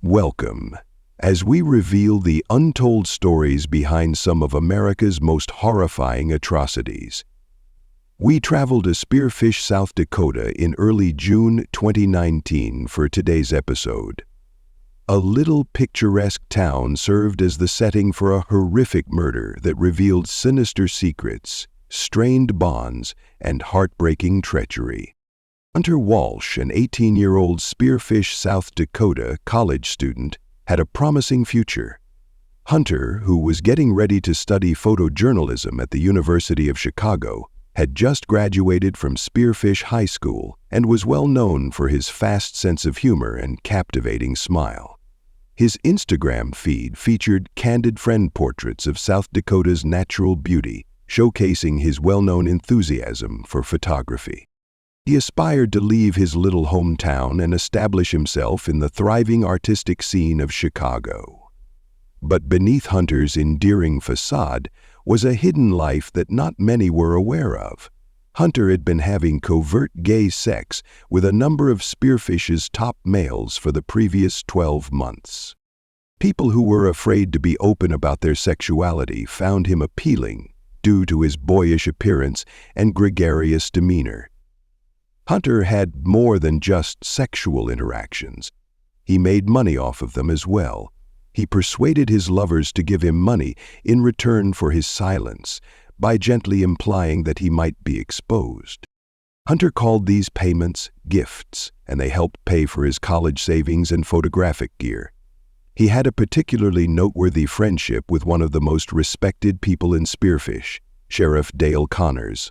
Welcome, as we reveal the untold stories behind some of America's most horrifying atrocities. We traveled to Spearfish, South Dakota in early June 2019 for today's episode. A little picturesque town served as the setting for a horrific murder that revealed sinister secrets, strained bonds, and heartbreaking treachery. Hunter Walsh, an 18-year-old Spearfish, South Dakota college student, had a promising future. Hunter, who was getting ready to study photojournalism at the University of Chicago, had just graduated from Spearfish High School and was well known for his fast sense of humor and captivating smile. His Instagram feed featured candid friend portraits of South Dakota's natural beauty, showcasing his well-known enthusiasm for photography. He aspired to leave his little hometown and establish himself in the thriving artistic scene of Chicago. But beneath Hunter's endearing facade was a hidden life that not many were aware of. Hunter had been having covert gay sex with a number of Spearfish's top males for the previous 12 months. People who were afraid to be open about their sexuality found him appealing due to his boyish appearance and gregarious demeanor. Hunter had more than just sexual interactions. He made money off of them as well. He persuaded his lovers to give him money in return for his silence, by gently implying that he might be exposed. Hunter called these payments gifts, and they helped pay for his college savings and photographic gear. He had a particularly noteworthy friendship with one of the most respected people in Spearfish, Sheriff Dale Connors.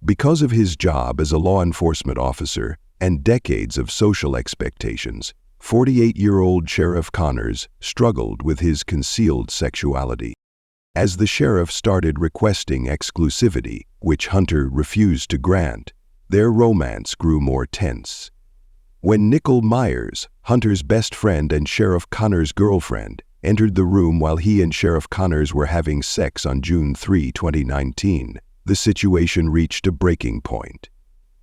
Because of his job as a law enforcement officer and decades of social expectations, 48-year-old Sheriff Connors struggled with his concealed sexuality. As the sheriff started requesting exclusivity, which Hunter refused to grant, their romance grew more tense. When Nicole Myers, Hunter's best friend and Sheriff Connors' girlfriend, entered the room while he and Sheriff Connors were having sex on June 3, 2019, the situation reached a breaking point.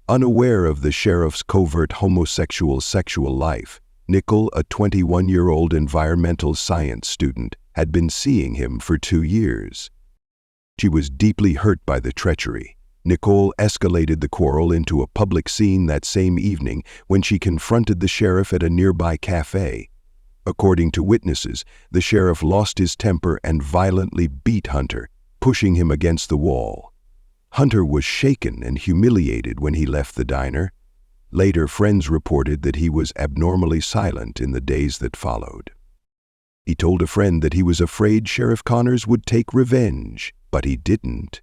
Unaware of the sheriff's covert homosexual sexual life, Nicole, a 21-year-old environmental science student, had been seeing him for 2 years. She was deeply hurt by the treachery. Nicole escalated the quarrel into a public scene that same evening when she confronted the sheriff at a nearby cafe. According to witnesses, the sheriff lost his temper and violently beat Hunter, pushing him against the wall. Hunter was shaken and humiliated when he left the diner. Later, friends reported that he was abnormally silent in the days that followed. He told a friend that he was afraid Sheriff Connors would take revenge, but he didn't.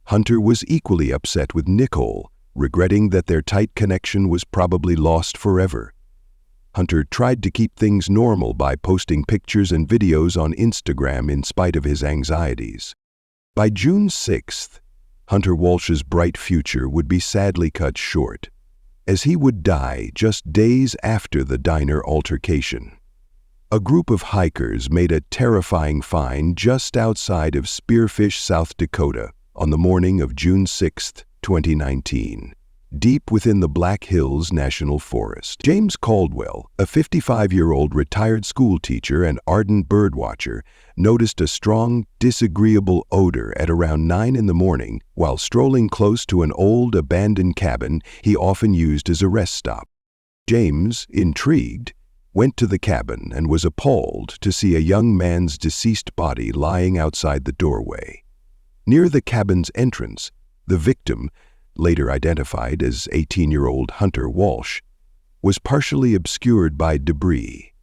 Hunter was equally upset with Nicole, regretting that their tight connection was probably lost forever. Hunter tried to keep things normal by posting pictures and videos on Instagram in spite of his anxieties. By June 6th, Hunter Walsh's bright future would be sadly cut short, as he would die just days after the diner altercation. A group of hikers made a terrifying find just outside of Spearfish, South Dakota, on the morning of June 6, 2019, deep within the Black Hills National Forest. James Caldwell, a 55-year-old retired school teacher and ardent birdwatcher, noticed a strong, disagreeable odor at around 9 in the morning while strolling close to an old, abandoned cabin he often used as a rest stop. James, intrigued, went to the cabin and was appalled to see a young man's deceased body lying outside the doorway. Near the cabin's entrance, the victim, later identified as 18-year-old Hunter Walsh, was partially obscured by debris.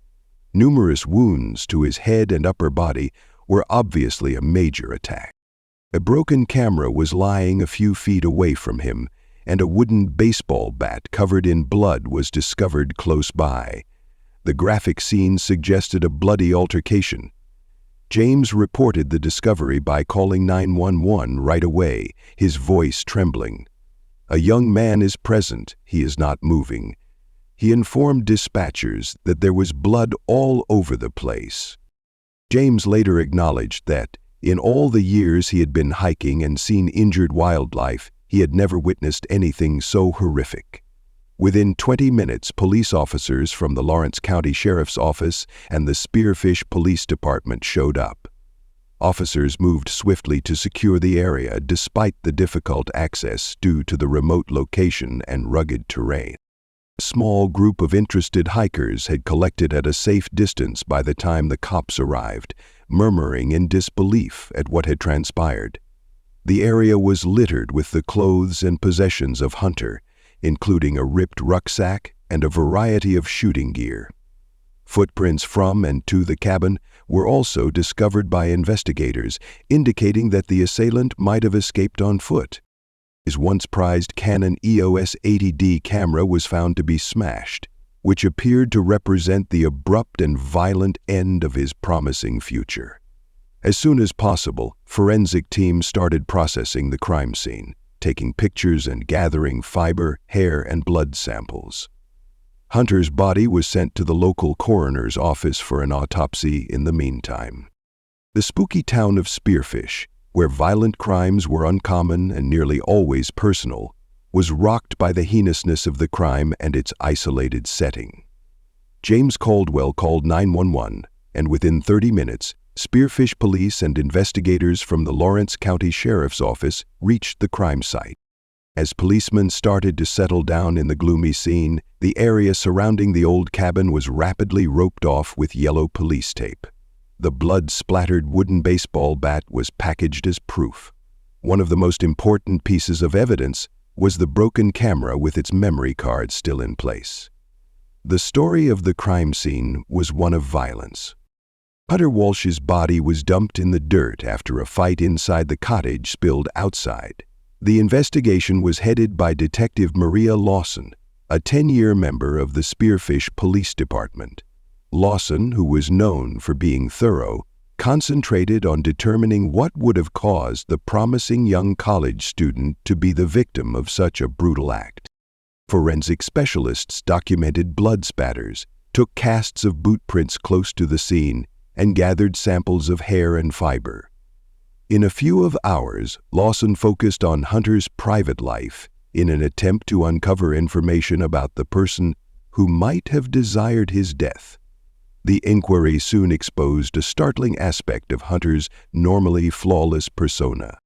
Numerous wounds to his head and upper body were obviously a major attack. A broken camera was lying a few feet away from him, and a wooden baseball bat covered in blood was discovered close by. The graphic scene suggested a bloody altercation. James reported the discovery by calling 911 right away, his voice trembling. "A young man is present. He is not moving." He informed dispatchers that there was blood all over the place. James later acknowledged that, in all the years he had been hiking and seen injured wildlife, he had never witnessed anything so horrific. Within 20 minutes, police officers from the Lawrence County Sheriff's Office and the Spearfish Police Department showed up. Officers moved swiftly to secure the area despite the difficult access due to the remote location and rugged terrain. A small group of interested hikers had collected at a safe distance by the time the cops arrived, murmuring in disbelief at what had transpired. The area was littered with the clothes and possessions of Hunter, including a ripped rucksack and a variety of shooting gear. Footprints from and to the cabin were also discovered by investigators, indicating that the assailant might have escaped on foot. His once prized Canon EOS 80D camera was found to be smashed, which appeared to represent the abrupt and violent end of his promising future. As soon as possible, forensic teams started processing the crime scene, taking pictures and gathering fiber, hair, and blood samples. Hunter's body was sent to the local coroner's office for an autopsy in the meantime. The spooky town of Spearfish, where violent crimes were uncommon and nearly always personal, was rocked by the heinousness of the crime and its isolated setting. James Caldwell called 911, and within 30 minutes, Spearfish police and investigators from the Lawrence County Sheriff's Office reached the crime site. As policemen started to settle down in the gloomy scene, the area surrounding the old cabin was rapidly roped off with yellow police tape. The blood-splattered wooden baseball bat was packaged as proof. One of the most important pieces of evidence was the broken camera with its memory card still in place. The story of the crime scene was one of violence. Hunter Walsh's body was dumped in the dirt after a fight inside the cottage spilled outside. The investigation was headed by Detective Maria Lawson, a 10-year member of the Spearfish Police Department. Lawson, who was known for being thorough, concentrated on determining what would have caused the promising young college student to be the victim of such a brutal act. Forensic specialists documented blood spatters, took casts of boot prints close to the scene, and gathered samples of hair and fiber. In a few hours, Lawson focused on Hunter's private life in an attempt to uncover information about the person who might have desired his death. The inquiry soon exposed a startling aspect of Hunter's normally flawless persona.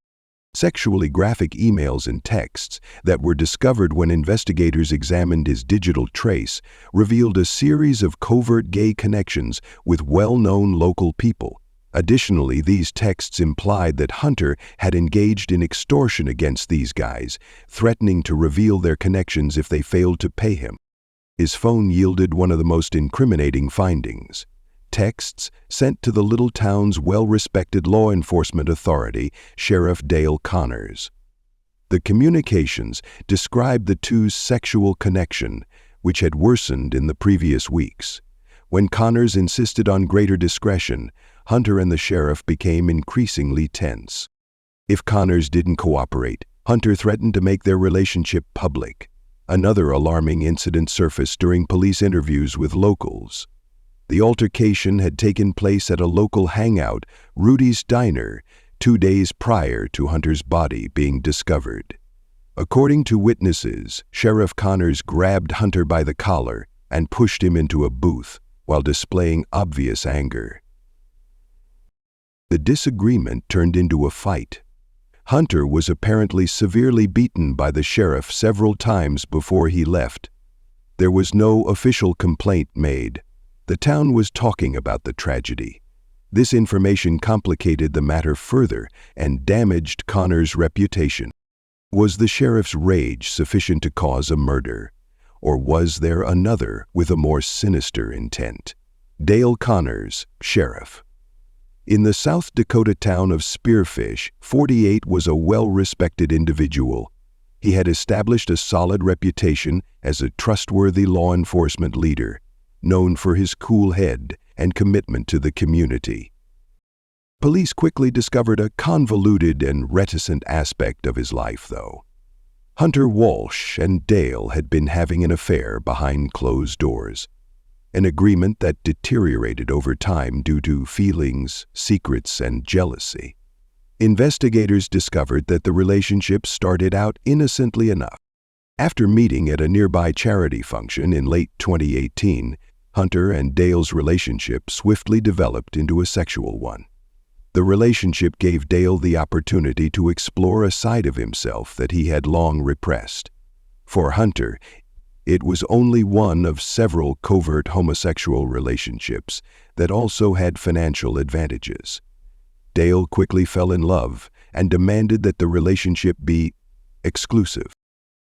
Sexually graphic emails and texts that were discovered when investigators examined his digital trace revealed a series of covert gay connections with well-known local people. Additionally, these texts implied that Hunter had engaged in extortion against these guys, threatening to reveal their connections if they failed to pay him. His phone yielded one of the most incriminating findings: texts sent to the little town's well-respected law enforcement authority, Sheriff Dale Connors. The communications described the two's sexual connection, which had worsened in the previous weeks. When Connors insisted on greater discretion, Hunter and the sheriff became increasingly tense. If Connors didn't cooperate, Hunter threatened to make their relationship public. Another alarming incident surfaced during police interviews with locals. The altercation had taken place at a local hangout, Rudy's Diner, 2 days prior to Hunter's body being discovered. According to witnesses, Sheriff Connors grabbed Hunter by the collar and pushed him into a booth while displaying obvious anger. The disagreement turned into a fight. Hunter was apparently severely beaten by the sheriff several times before he left. There was no official complaint made. The town was talking about the tragedy. This information complicated the matter further and damaged Connor's reputation. Was the sheriff's rage sufficient to cause a murder? Or was there another with a more sinister intent? Dale Connors, sheriff. In the South Dakota town of Spearfish, 48 was a well-respected individual. He had established a solid reputation as a trustworthy law enforcement leader, known for his cool head and commitment to the community. Police quickly discovered a convoluted and reticent aspect of his life, though. Hunter Walsh and Dale had been having an affair behind closed doors. An agreement that deteriorated over time due to feelings, secrets, and jealousy. Investigators discovered that the relationship started out innocently enough. After meeting at a nearby charity function in late 2018, Hunter and Dale's relationship swiftly developed into a sexual one. The relationship gave Dale the opportunity to explore a side of himself that he had long repressed. For Hunter, it was only one of several covert homosexual relationships that also had financial advantages. Dale quickly fell in love and demanded that the relationship be exclusive.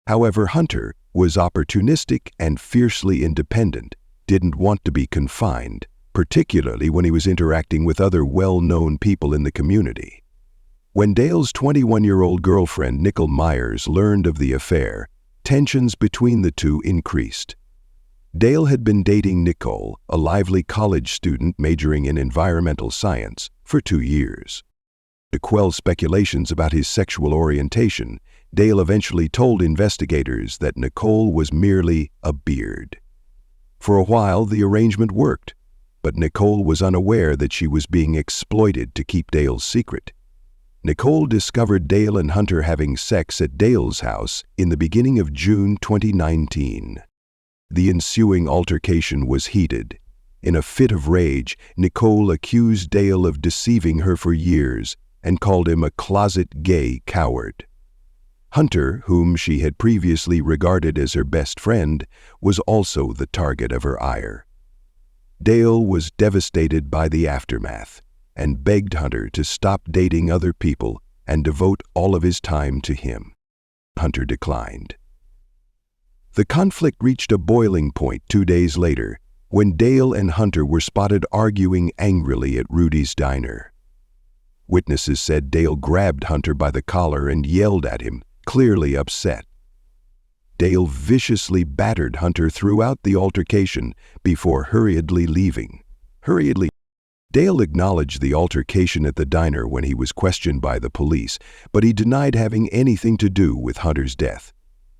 However, Hunter was opportunistic and fiercely independent, didn't want to be confined, particularly when he was interacting with other well-known people in the community. When Dale's 21-year-old girlfriend, Nicole Myers, learned of the affair, tensions between the two increased. Dale had been dating Nicole, a lively college student majoring in environmental science, for 2 years. To quell speculations about his sexual orientation, Dale eventually told investigators that Nicole was merely a beard. For a while, the arrangement worked, but Nicole was unaware that she was being exploited to keep Dale's secret. Nicole discovered Dale and Hunter having sex at Dale's house in the beginning of June 2019. The ensuing altercation was heated. In a fit of rage, Nicole accused Dale of deceiving her for years and called him a closet gay coward. Hunter, whom she had previously regarded as her best friend, was also the target of her ire. Dale was devastated by the aftermath and begged Hunter to stop dating other people and devote all of his time to him. Hunter declined. The conflict reached a boiling point 2 days later when Dale and Hunter were spotted arguing angrily at Rudy's diner. Witnesses said Dale grabbed Hunter by the collar and yelled at him, clearly upset. Dale viciously battered Hunter throughout the altercation before hurriedly leaving. Dale acknowledged the altercation at the diner when he was questioned by the police, but he denied having anything to do with Hunter's death.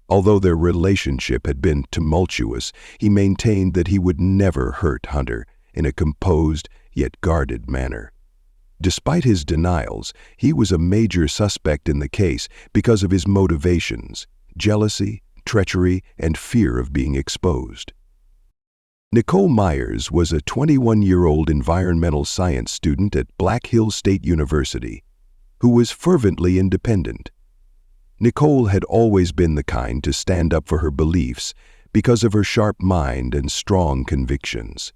Although their relationship had been tumultuous, he maintained that he would never hurt Hunter in a composed yet guarded manner. Despite his denials, he was a major suspect in the case because of his motivations: jealousy, treachery, and fear of being exposed. Nicole Myers was a 21-year-old environmental science student at Black Hills State University who was fervently independent. Nicole had always been the kind to stand up for her beliefs because of her sharp mind and strong convictions.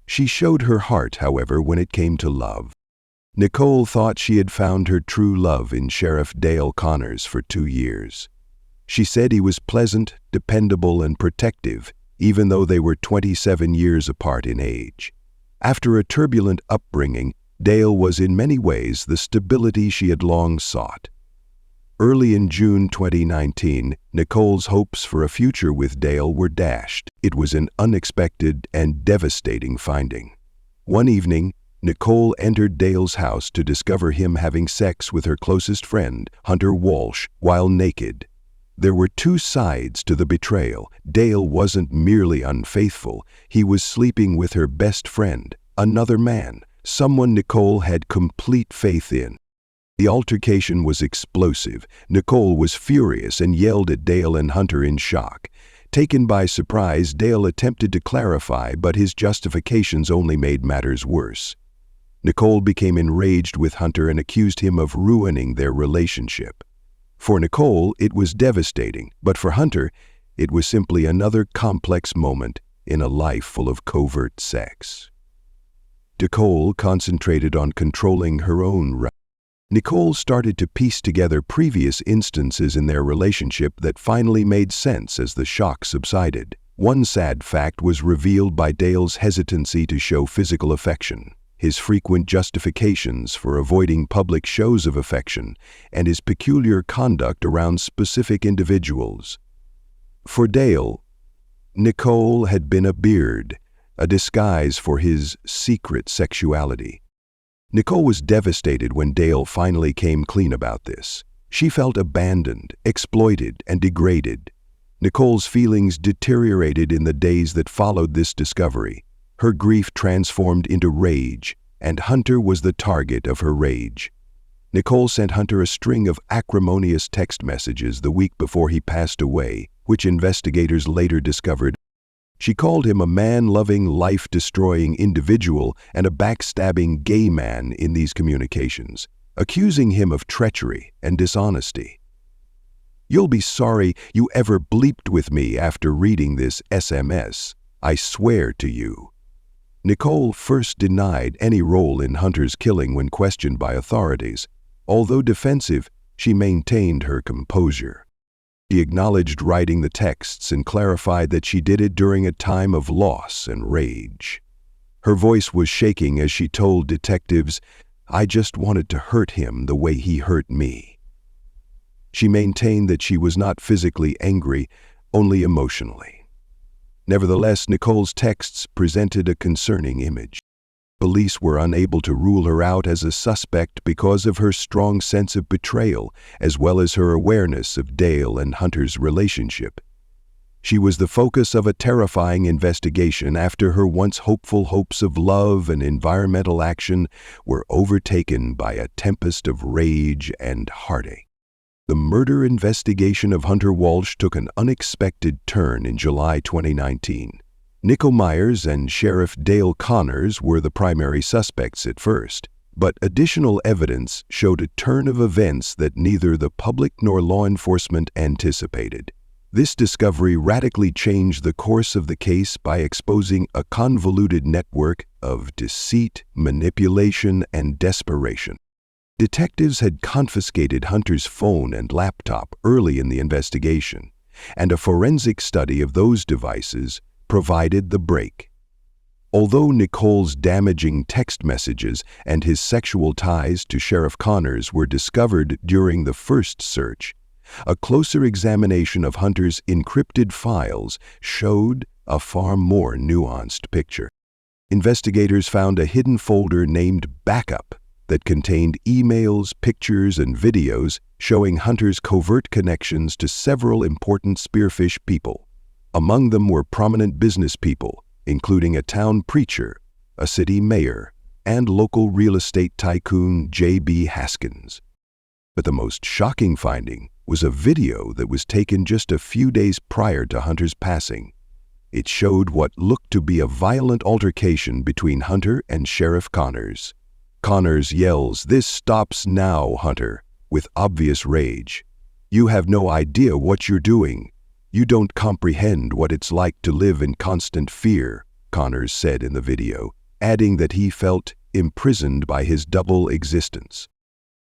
She showed her heart, however, when it came to love. Nicole thought she had found her true love in Sheriff Dale Connors for 2 years. She said he was pleasant, dependable, and protective, even though they were 27 years apart in age. After a turbulent upbringing, Dale was in many ways the stability she had long sought. Early in June 2019, Nicole's hopes for a future with Dale were dashed. It was an unexpected and devastating finding. One evening, Nicole entered Dale's house to discover him having sex with her closest friend, Hunter Walsh, while naked. There were 2 sides to the betrayal. Dale wasn't merely unfaithful, he was sleeping with her best friend, another man, someone Nicole had complete faith in. The altercation was explosive. Nicole was furious and yelled at Dale and Hunter in shock. Taken by surprise, Dale attempted to clarify, but his justifications only made matters worse. Nicole became enraged with Hunter and accused him of ruining their relationship. For Nicole, it was devastating, but for Hunter, it was simply another complex moment in a life full of covert sex. Nicole concentrated on controlling her own right. Nicole started to piece together previous instances in their relationship that finally made sense as the shock subsided. One sad fact was revealed by Dale's hesitancy to show physical affection, his frequent justifications for avoiding public shows of affection, and his peculiar conduct around specific individuals. For Dale, Nicole had been a beard, a disguise for his secret sexuality. Nicole was devastated when Dale finally came clean about this. She felt abandoned, exploited, and degraded. Nicole's feelings deteriorated in the days that followed this discovery. Her grief transformed into rage, and Hunter was the target of her rage. Nicole sent Hunter a string of acrimonious text messages the week before he passed away, which investigators later discovered. She called him a man-loving, life-destroying individual and a backstabbing gay man in these communications, accusing him of treachery and dishonesty. "You'll be sorry you ever bleeped with me after reading this SMS. I swear to you." Nicole first denied any role in Hunter's killing when questioned by authorities. Although defensive, she maintained her composure. She acknowledged writing the texts and clarified that she did it during a time of loss and rage. Her voice was shaking as she told detectives, "I just wanted to hurt him the way he hurt me." She maintained that she was not physically angry, only emotionally. Nevertheless, Nicole's texts presented a concerning image. Police were unable to rule her out as a suspect because of her strong sense of betrayal, as well as her awareness of Dale and Hunter's relationship. She was the focus of a terrifying investigation after her once hopeful hopes of love and environmental action were overtaken by a tempest of rage and heartache. The murder investigation of Hunter Walsh took an unexpected turn in July 2019. Nicole Myers and Sheriff Dale Connors were the primary suspects at first, but additional evidence showed a turn of events that neither the public nor law enforcement anticipated. This discovery radically changed the course of the case by exposing a convoluted network of deceit, manipulation, and desperation. Detectives had confiscated Hunter's phone and laptop early in the investigation, and a forensic study of those devices provided the break. Although Nicole's damaging text messages and his sexual ties to Sheriff Connors were discovered during the first search, a closer examination of Hunter's encrypted files showed a far more nuanced picture. Investigators found a hidden folder named Backup that contained emails, pictures, and videos showing Hunter's covert connections to several important Spearfish people. Among them were prominent business people, including a town preacher, a city mayor, and local real estate tycoon J.B. Haskins. But the most shocking finding was a video that was taken just a few days prior to Hunter's passing. It showed what looked to be a violent altercation between Hunter and Sheriff Connors. Connors yells, "This stops now, Hunter," with obvious rage. "You have no idea what you're doing. You don't comprehend what it's like to live in constant fear," Connors said in the video, adding that he felt imprisoned by his double existence.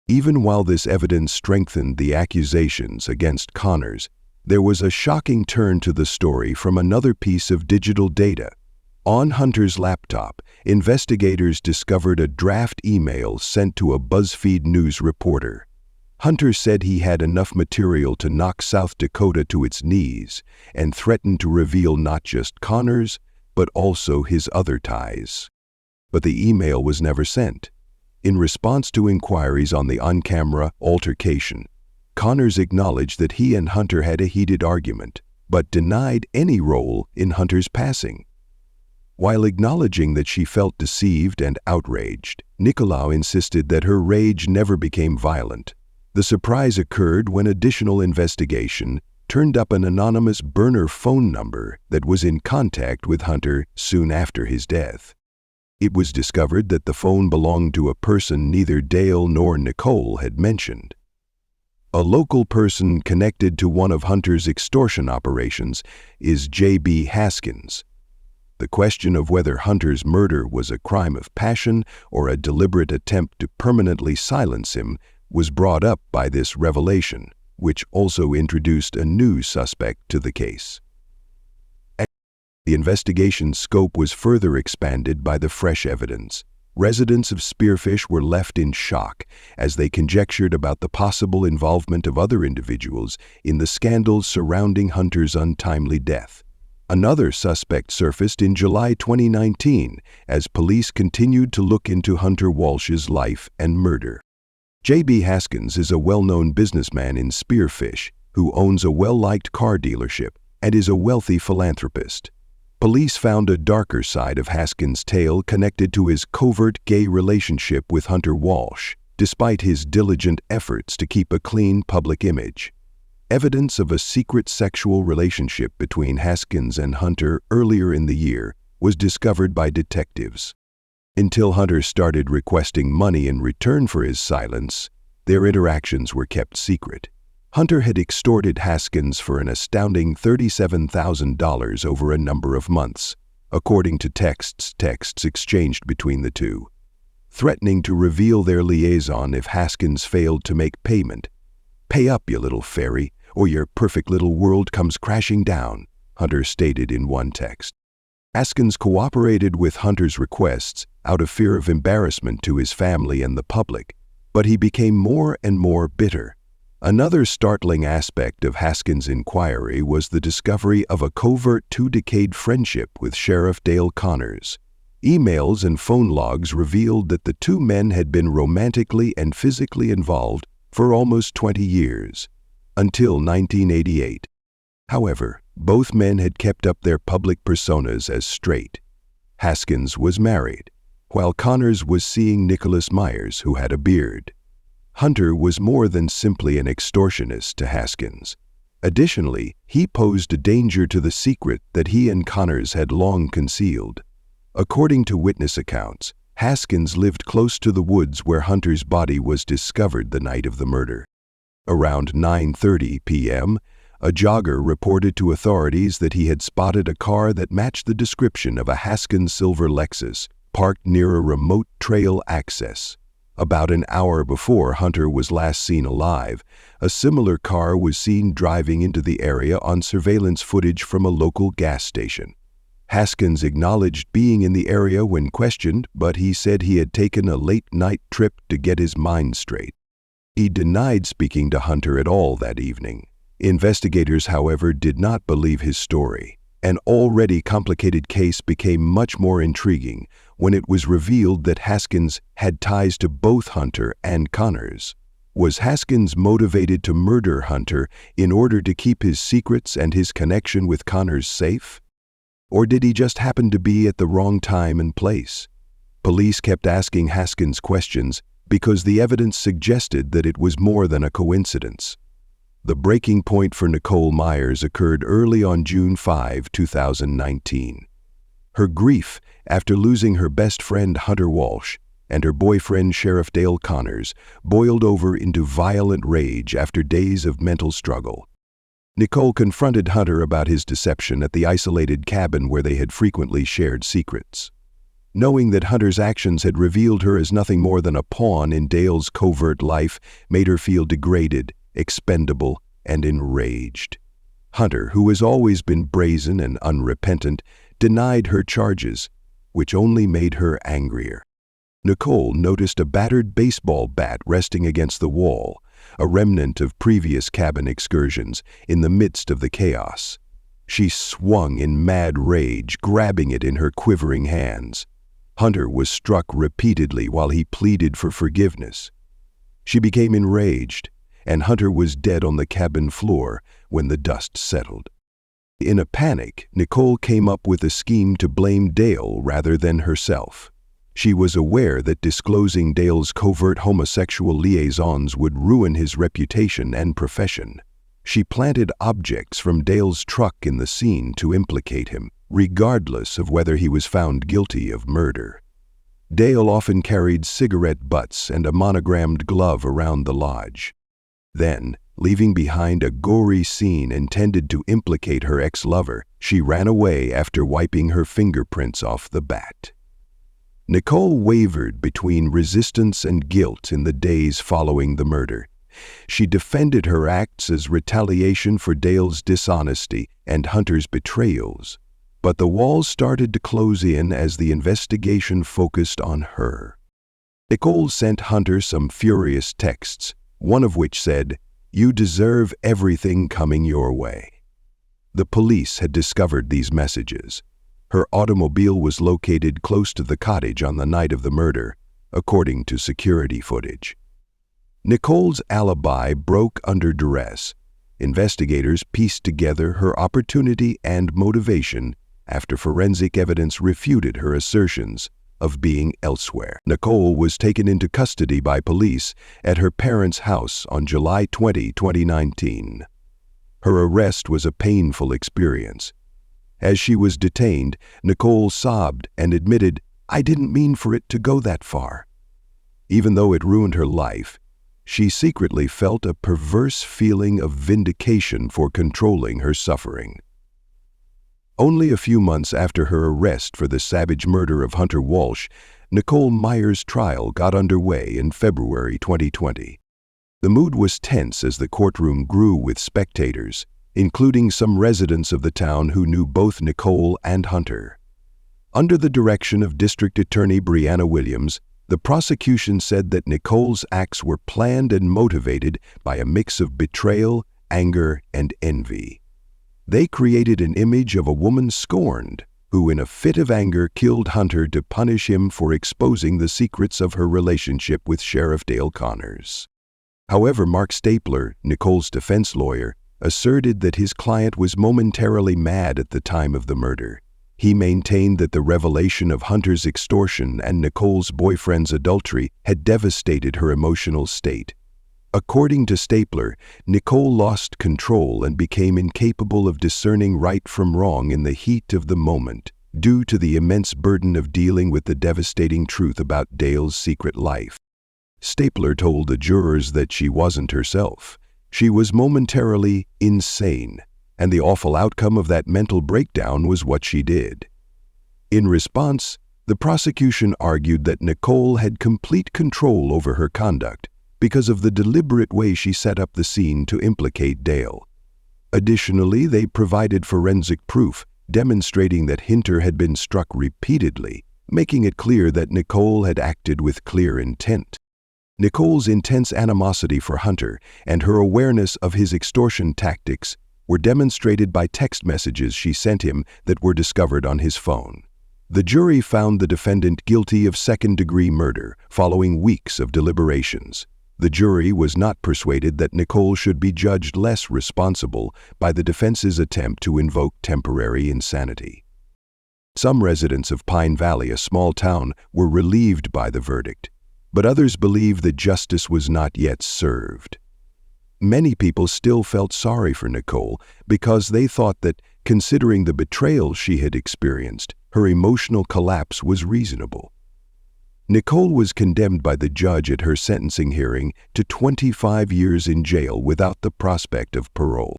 Even while this evidence strengthened the accusations against Connors, there was a shocking turn to the story from another piece of digital data. On Hunter's laptop, investigators discovered a draft email sent to a BuzzFeed News reporter. Hunter said he had enough material to knock South Dakota to its knees and threatened to reveal not just Connors, but also his other ties. But the email was never sent. In response to inquiries on the on-camera altercation, Connors acknowledged that he and Hunter had a heated argument, but denied any role in Hunter's passing. While acknowledging that she felt deceived and outraged, Nicole insisted that her rage never became violent. The surprise occurred when additional investigation turned up an anonymous burner phone number that was in contact with Hunter soon after his death. It was discovered that the phone belonged to a person neither Dale nor Nicole had mentioned. A local person connected to one of Hunter's extortion operations is J.B. Haskins. The question of whether Hunter's murder was a crime of passion or a deliberate attempt to permanently silence him was brought up by this revelation, which also introduced a new suspect to the case. The investigation's scope was further expanded by the fresh evidence. Residents of Spearfish were left in shock as they conjectured about the possible involvement of other individuals in the scandals surrounding Hunter's untimely death. Another suspect surfaced in July 2019 as police continued to look into Hunter Walsh's life and murder. J.B. Haskins is a well-known businessman in Spearfish who owns a well-liked car dealership and is a wealthy philanthropist. Police found a darker side of Haskins' tale connected to his covert gay relationship with Hunter Walsh, despite his diligent efforts to keep a clean public image. Evidence of a secret sexual relationship between Haskins and Hunter earlier in the year was discovered by detectives. Until Hunter started requesting money in return for his silence, their interactions were kept secret. Hunter had extorted Haskins for an astounding $37,000 over a number of months, according to texts exchanged between the two, threatening to reveal their liaison if Haskins failed to make payment. "Pay up, you little fairy, or your perfect little world comes crashing down," Hunter stated in one text. Haskins cooperated with Hunter's requests out of fear of embarrassment to his family and the public, but he became more and more bitter. Another startling aspect of Haskins' inquiry was the discovery of a covert two-decade friendship with Sheriff Dale Connors. Emails and phone logs revealed that the two men had been romantically and physically involved for almost 20 years, until 1988. However, both men had kept up their public personas as straight. Haskins was married, while Connors was seeing Nicholas Myers, who had a beard. Hunter was more than simply an extortionist to Haskins. Additionally, he posed a danger to the secret that he and Connors had long concealed. According to witness accounts, Haskins lived close to the woods where Hunter's body was discovered the night of the murder. Around 9:30 p.m., a jogger reported to authorities that he had spotted a car that matched the description of a Haskins silver Lexus parked near a remote trail access. About an hour before Hunter was last seen alive, a similar car was seen driving into the area on surveillance footage from a local gas station. Haskins acknowledged being in the area when questioned, but he said he had taken a late-night trip to get his mind straight. He denied speaking to Hunter at all that evening. Investigators, however, did not believe his story. An already complicated case became much more intriguing when it was revealed that Haskins had ties to both Hunter and Connors. Was Haskins motivated to murder Hunter in order to keep his secrets and his connection with Connors safe? Or did he just happen to be at the wrong time and place? Police kept asking Haskins questions because the evidence suggested that it was more than a coincidence. The breaking point for Nicole Myers occurred early on June 5, 2019. Her grief after losing her best friend Hunter Walsh and her boyfriend Sheriff Dale Connors boiled over into violent rage after days of mental struggle. Nicole confronted Hunter about his deception at the isolated cabin where they had frequently shared secrets. Knowing that Hunter's actions had revealed her as nothing more than a pawn in Dale's covert life made her feel degraded, expendable, and enraged. Hunter, who has always been brazen and unrepentant, denied her charges, which only made her angrier. Nicole noticed a battered baseball bat resting against the wall, a remnant of previous cabin excursions, in the midst of the chaos. She swung in mad rage, grabbing it in her quivering hands. Hunter was struck repeatedly while he pleaded for forgiveness. She became enraged, and Hunter was dead on the cabin floor when the dust settled. In a panic, Nicole came up with a scheme to blame Dale rather than herself. She was aware that disclosing Dale's covert homosexual liaisons would ruin his reputation and profession. She planted objects from Dale's truck in the scene to implicate him, regardless of whether he was found guilty of murder. Dale often carried cigarette butts and a monogrammed glove around the lodge. Then, leaving behind a gory scene intended to implicate her ex-lover, she ran away after wiping her fingerprints off the bat. Nicole wavered between resistance and guilt in the days following the murder. She defended her acts as retaliation for Dale's dishonesty and Hunter's betrayals, but the walls started to close in as the investigation focused on her. Nicole sent Hunter some furious texts, one of which said, "You deserve everything coming your way." The police had discovered these messages. Her automobile was located close to the cottage on the night of the murder, according to security footage. Nicole's alibi broke under duress. Investigators pieced together her opportunity and motivation after forensic evidence refuted her assertions of being elsewhere. Nicole was taken into custody by police at her parents' house on July 20, 2019. Her arrest was a painful experience. As she was detained, Nicole sobbed and admitted, "I didn't mean for it to go that far." Even though it ruined her life, she secretly felt a perverse feeling of vindication for controlling her suffering. Only a few months after her arrest for the savage murder of Hunter Walsh, Nicole Meyer's trial got underway in February 2020. The mood was tense as the courtroom grew with spectators, including some residents of the town who knew both Nicole and Hunter. Under the direction of District Attorney Brianna Williams, the prosecution said that Nicole's acts were planned and motivated by a mix of betrayal, anger, and envy. They created an image of a woman scorned, who in a fit of anger killed Hunter to punish him for exposing the secrets of her relationship with Sheriff Dale Connors. However, Mark Stapler, Nicole's defense lawyer, asserted that his client was momentarily mad at the time of the murder. He maintained that the revelation of Hunter's extortion and Nicole's boyfriend's adultery had devastated her emotional state. According to Stapler, Nicole lost control and became incapable of discerning right from wrong in the heat of the moment, due to the immense burden of dealing with the devastating truth about Dale's secret life. Stapler told the jurors that she wasn't herself. She was momentarily insane, and the awful outcome of that mental breakdown was what she did. In response, the prosecution argued that Nicole had complete control over her conduct because of the deliberate way she set up the scene to implicate Dale. Additionally, they provided forensic proof demonstrating that Hunter had been struck repeatedly, making it clear that Nicole had acted with clear intent. Nicole's intense animosity for Hunter and her awareness of his extortion tactics were demonstrated by text messages she sent him that were discovered on his phone. The jury found the defendant guilty of second-degree murder following weeks of deliberations. The jury was not persuaded that Nicole should be judged less responsible by the defense's attempt to invoke temporary insanity. Some residents of Pine Valley, a small town, were relieved by the verdict, but others believed that justice was not yet served. Many people still felt sorry for Nicole because they thought that, considering the betrayal she had experienced, her emotional collapse was reasonable. Nicole was condemned by the judge at her sentencing hearing to 25 years in jail without the prospect of parole.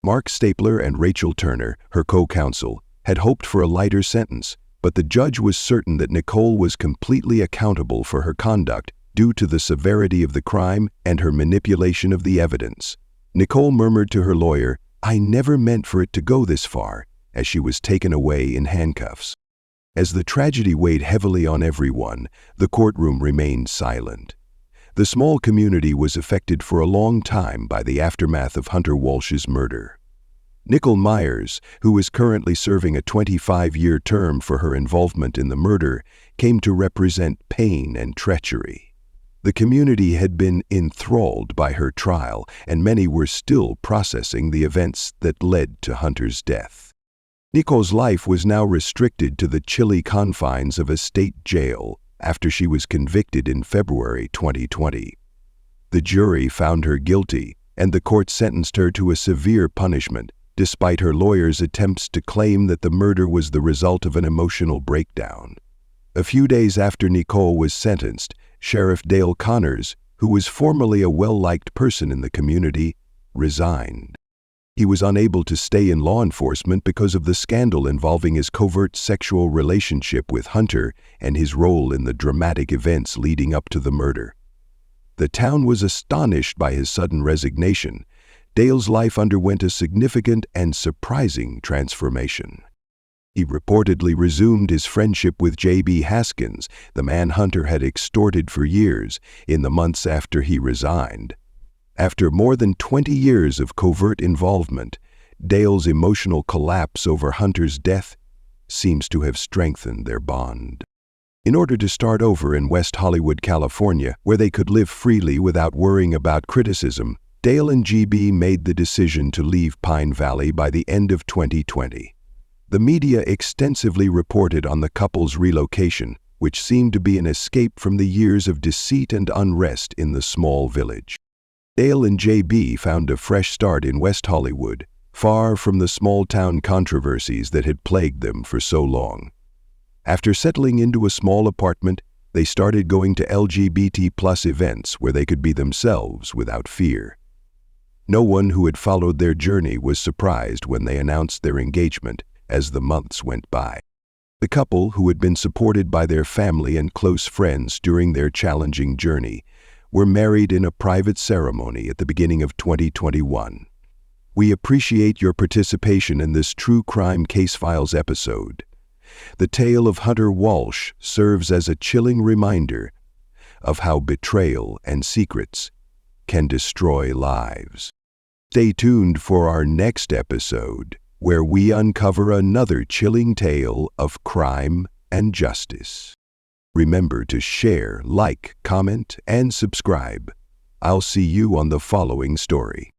Mark Stapler and Rachel Turner, her co-counsel, had hoped for a lighter sentence, but the judge was certain that Nicole was completely accountable for her conduct due to the severity of the crime and her manipulation of the evidence. Nicole murmured to her lawyer, "I never meant for it to go this far," as she was taken away in handcuffs. As the tragedy weighed heavily on everyone, the courtroom remained silent. The small community was affected for a long time by the aftermath of Hunter Walsh's murder. Nicole Myers, who is currently serving a 25-year term for her involvement in the murder, came to represent pain and treachery. The community had been enthralled by her trial, and many were still processing the events that led to Hunter's death. Nicole's life was now restricted to the chilly confines of a state jail after she was convicted in February 2020. The jury found her guilty, and the court sentenced her to a severe punishment, despite her lawyer's attempts to claim that the murder was the result of an emotional breakdown. A few days after Nicole was sentenced, Sheriff Dale Connors, who was formerly a well-liked person in the community, resigned. He was unable to stay in law enforcement because of the scandal involving his covert sexual relationship with Hunter and his role in the dramatic events leading up to the murder. The town was astonished by his sudden resignation. Dale's life underwent a significant and surprising transformation. He reportedly resumed his friendship with J.B. Haskins, the man Hunter had extorted for years, in the months after he resigned. After more than 20 years of covert involvement, Dale's emotional collapse over Hunter's death seems to have strengthened their bond. In order to start over in West Hollywood, California, where they could live freely without worrying about criticism, Dale and GB made the decision to leave Pine Valley by the end of 2020. The media extensively reported on the couple's relocation, which seemed to be an escape from the years of deceit and unrest in the small village. Dale and JB found a fresh start in West Hollywood, far from the small-town controversies that had plagued them for so long. After settling into a small apartment, they started going to LGBT+ events where they could be themselves without fear. No one who had followed their journey was surprised when they announced their engagement as the months went by. The couple, who had been supported by their family and close friends during their challenging journey, were married in a private ceremony at the beginning of 2021. We appreciate your participation in this True Crime Case Files episode. The tale of Hunter Walsh serves as a chilling reminder of how betrayal and secrets can destroy lives. Stay tuned for our next episode, where we uncover another chilling tale of crime and justice. Remember to share, like, comment, and subscribe. I'll see you on the following story.